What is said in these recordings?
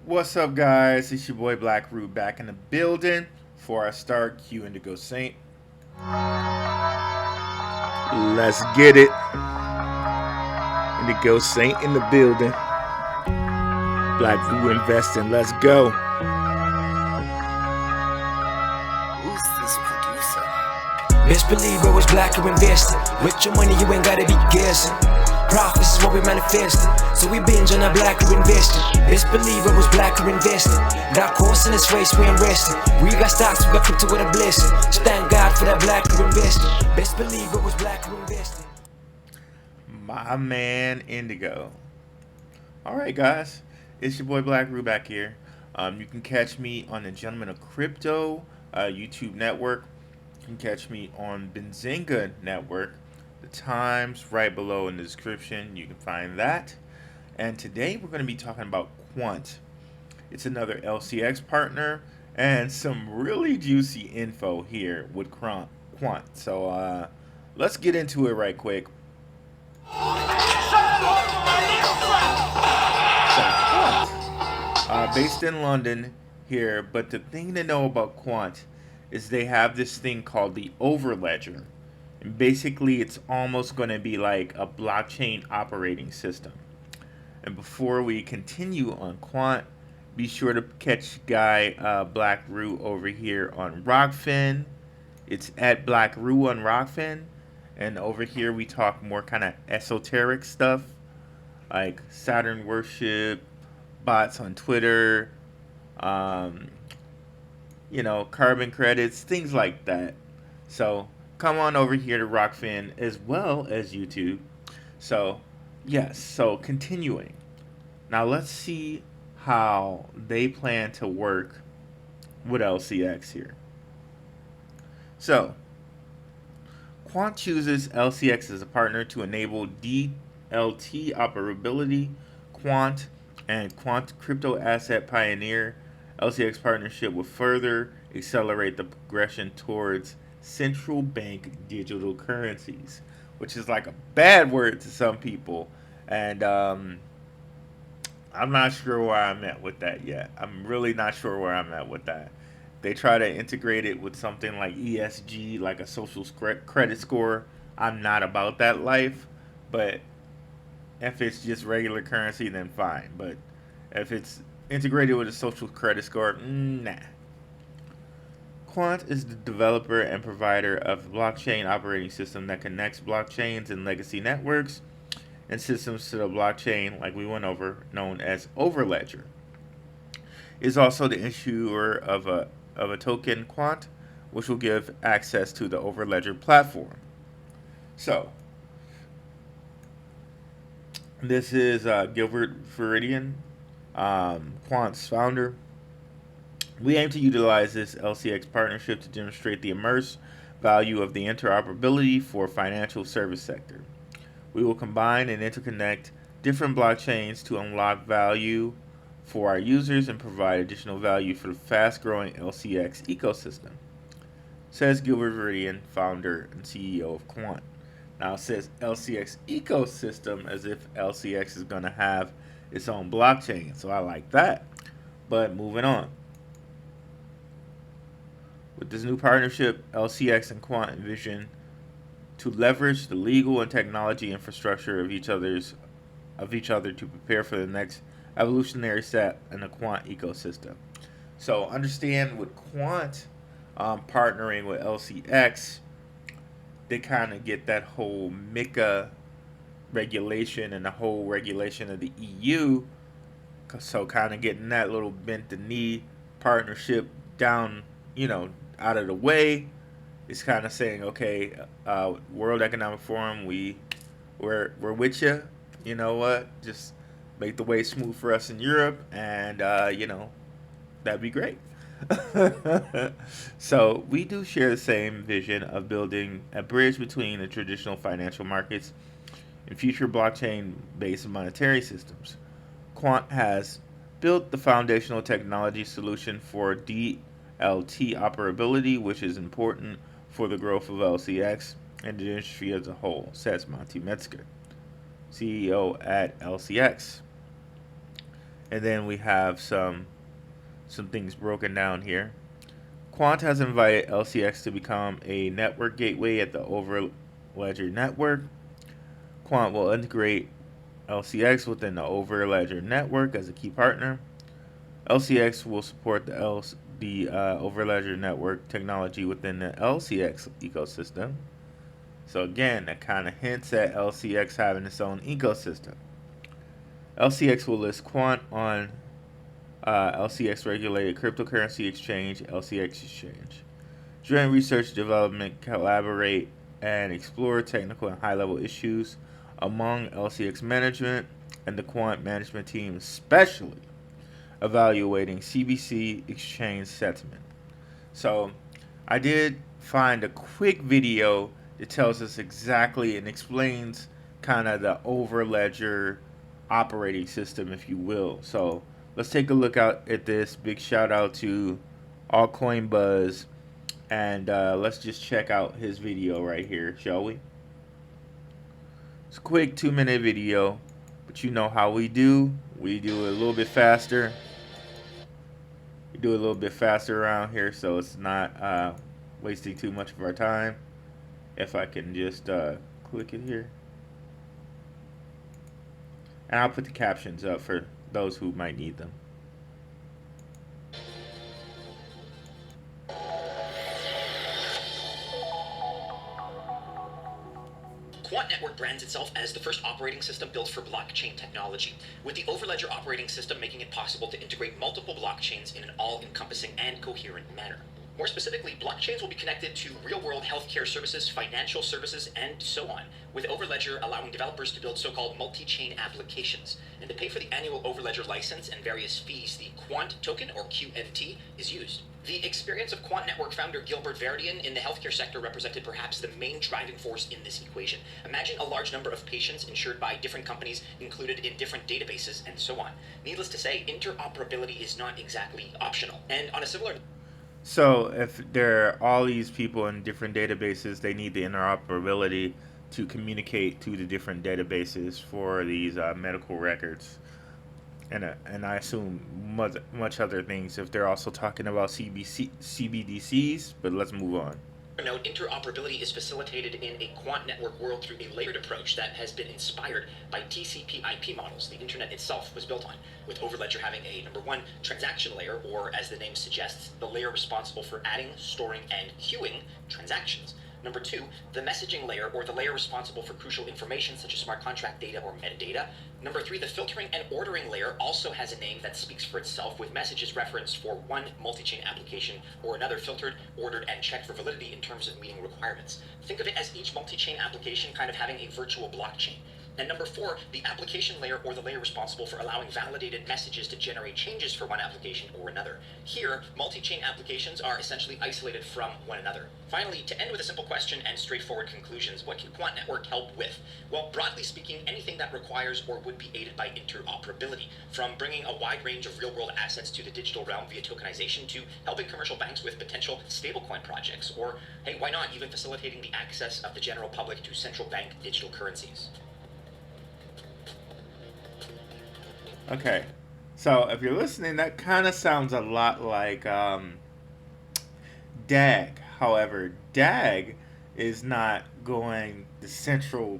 What's up, guys? It's your boy Blackrue back in the building. Before I start, Q Indigo Saint. Let's get it. Indigo Saint in the building. Blackrue Investing. Let's go. Who's this producer? Best believe it was Blackrue Investing. With your money, you ain't gotta be guessing. Profits is what we manifesting, so we binge on that Blackrue Investing. Best believe it was Blackrue Investing. That course in this race, we ain't resting. We got stocks, we got crypto with a blessing. So thank God for that Blackrue Investing. Best believe it was Blackrue Investing. My man Indigo. Alright, guys. It's your boy Blackrue back here. You can catch me on the Gentleman of Crypto YouTube network. You can catch me on Benzinga network. The times right below in the description. You can find that. And today we're going to be talking about Quant. It's another LCX partner and some really juicy info here with Quant. So let's get into it right quick. So Quant, based in London here, but the thing to know about Quant is they have this thing called the Overledger. And basically it's almost going to be like a blockchain operating system. And before we continue on Quant, be sure to catch guy Blackrue over here on Rokfin. It's at Blackrue on Rokfin. And over here we talk more kind of esoteric stuff like Saturn worship, bots on Twitter, carbon credits, things like that. So come on over here to Rokfin as well as YouTube. So yes, so continuing. Now let's see how they plan to work with LCX here. So Quant chooses LCX as a partner to enable DLT operability. Quant and Quant crypto asset pioneer LCX partnership will further accelerate the progression towards central bank digital currencies, which is like a bad word to some people. And I'm not sure where I'm at with that yet. I'm really not sure where I'm at with that. They try to integrate it with something like ESG, like a social credit score. I'm not about that life, but if it's just regular currency, then fine. But if it's integrated with a social credit score, nah. Quant is the developer and provider of the blockchain operating system that connects blockchains and legacy networks and systems to the blockchain, like we went over, known as Overledger. Is also the issuer of a token Quant, which will give access to the Overledger platform. So, this is Gilbert Viridian, Quant's founder. We aim to utilize this LCX partnership to demonstrate the immense value of the interoperability for financial service sector. We will combine and interconnect different blockchains to unlock value for our users and provide additional value for the fast-growing LCX ecosystem, says Gilbert Viridian, founder and CEO of Quant. Now it says LCX ecosystem as if LCX is going to have its own blockchain, so I like that. But moving on. With this new partnership, LCX and Quant envision to leverage the legal and technology infrastructure of each other to prepare for the next evolutionary step in the Quant ecosystem. So understand with Quant partnering with LCX, they kind of get that whole MiCA regulation and the whole regulation of the EU. So kind of getting that little bent the knee partnership down, out of the way. It's kind of saying, okay, World Economic Forum, we're with you. You know what? Just make the way smooth for us in Europe, and that'd be great. So we do share the same vision of building a bridge between the traditional financial markets and future blockchain-based monetary systems. Quant has built the foundational technology solution for DLT operability, which is important for the growth of LCX and the industry as a whole, says Monty Metzger, CEO at LCX. And then we have some things broken down here. Quant has invited LCX to become a network gateway at the Overledger network. Quant will integrate LCX within the Overledger network as a key partner. LCX will support the Overledger network technology within the LCX ecosystem. So again, that kind of hints at LCX having its own ecosystem. LCX will list Quant on LCX regulated cryptocurrency exchange, LCX Exchange. Joint research, development, collaborate, and explore technical and high-level issues among LCX management and the Quant management team, especially evaluating CBDC exchange settlement. So I did find a quick video that tells us exactly and explains kind of the Overledger operating system, if you will. So let's take a look out at this. Big shout out to Altcoin Buzz, and let's just check out his video right here, shall we? It's a quick 2-minute video, but you know how we do. We do it a little bit faster. We do it a little bit faster around here, so it's not wasting too much of our time. If I can just click it here. And I'll put the captions up for those who might need them. Quant Network brands itself as the first operating system built for blockchain technology, with the Overledger operating system making it possible to integrate multiple blockchains in an all-encompassing and coherent manner. More specifically, blockchains will be connected to real-world healthcare services, financial services, and so on, with Overledger allowing developers to build so-called multi-chain applications. And to pay for the annual Overledger license and various fees, the Quant token, or QNT, is used. The experience of Quant Network founder Gilbert Verdian in the healthcare sector represented perhaps the main driving force in this equation. Imagine a large number of patients insured by different companies included in different databases and so on. Needless to say, interoperability is not exactly optional. And on a similar... So if there are all these people in different databases, they need the interoperability to communicate to the different databases for these medical records. And I assume much other things if they're also talking about CBDCs, but let's move on. Note, interoperability is facilitated in a quant network world through a layered approach that has been inspired by TCP/IP models the internet itself was built on, with Overledger having a, number one, transaction layer, or as the name suggests, the layer responsible for adding, storing, and queuing transactions. Number two, the messaging layer, or the layer responsible for crucial information such as smart contract data or metadata. Number three, the filtering and ordering layer also has a name that speaks for itself, with messages referenced for one multi-chain application or another filtered, ordered, and checked for validity in terms of meeting requirements. Think of it as each multi-chain application kind of having a virtual blockchain. And number four, the application layer, or the layer responsible for allowing validated messages to generate changes for one application or another. Here, multi-chain applications are essentially isolated from one another. Finally, to end with a simple question and straightforward conclusions, what can Quant Network help with? Well, broadly speaking, anything that requires or would be aided by interoperability, from bringing a wide range of real-world assets to the digital realm via tokenization, to helping commercial banks with potential stablecoin projects, or, hey, why not even facilitating the access of the general public to central bank digital currencies. Okay, so if you're listening, that kind of sounds a lot like DAG. However, DAG is not going the central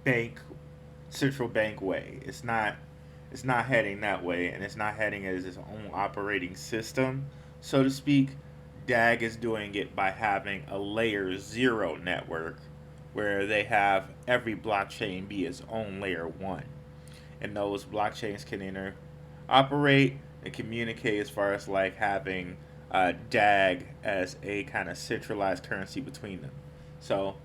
bank way. It's not heading that way, and it's not heading as its own operating system, so to speak. DAG is doing it by having a layer 0 network where they have every blockchain be its own layer 1. And those blockchains can interoperate and communicate as far as like having DAG as a kind of centralized currency between them. So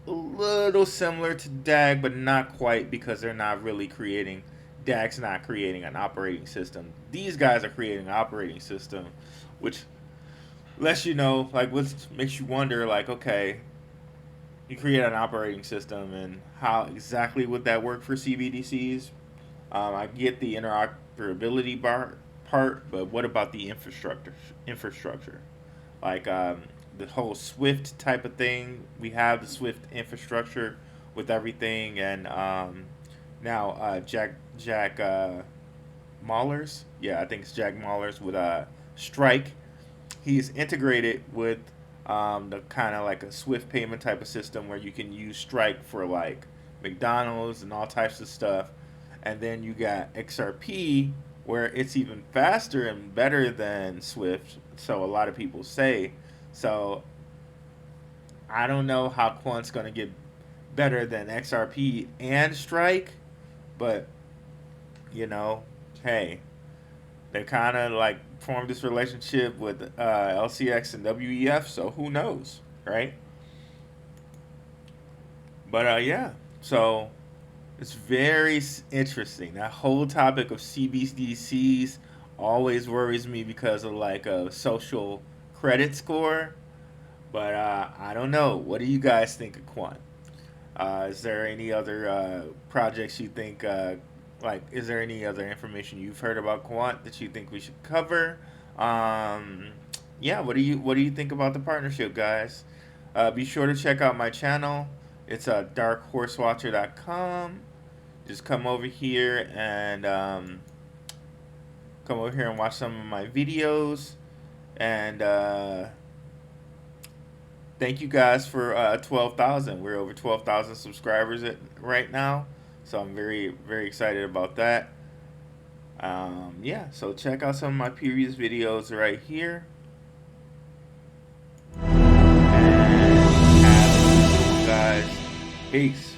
a little similar to DAG, but not quite, because they're not really creating, DAG's not creating an operating system. These guys are creating an operating system, which lets you know, like, what makes you wonder, like, okay, you create an operating system, and how exactly would that work for CBDCs? I get the interoperability part, but what about the infrastructure? Like the whole Swift type of thing. We have the Swift infrastructure with everything, and Now, Jack Mahlers, yeah, I think it's Jack Mahlers with Strike. He's integrated with the kind of like a Swift payment type of system where you can use Strike for like McDonald's and all types of stuff. And then you got XRP where it's even faster and better than Swift. So a lot of people say. So I don't know how Quant's going to get better than XRP and Strike, but you know, hey, they kind of like formed this relationship with LCX and WEF, so who knows, right? But yeah, so it's very interesting. That whole topic of CBDCs always worries me because of like a social credit score. But I don't know. What do you guys think of Quant? Is there any other projects you think like? Is there any other information you've heard about Quant that you think we should cover? Um, yeah, what do you think about the partnership, guys? Be sure to check out my channel. It's darkhorsewatcher.com. Just come over here and watch some of my videos. And thank you guys for 12,000. We're over 12,000 subscribers right now, so I'm very very excited about that. Yeah, so check out some of my previous videos right here. And have a good one, guys. Peace.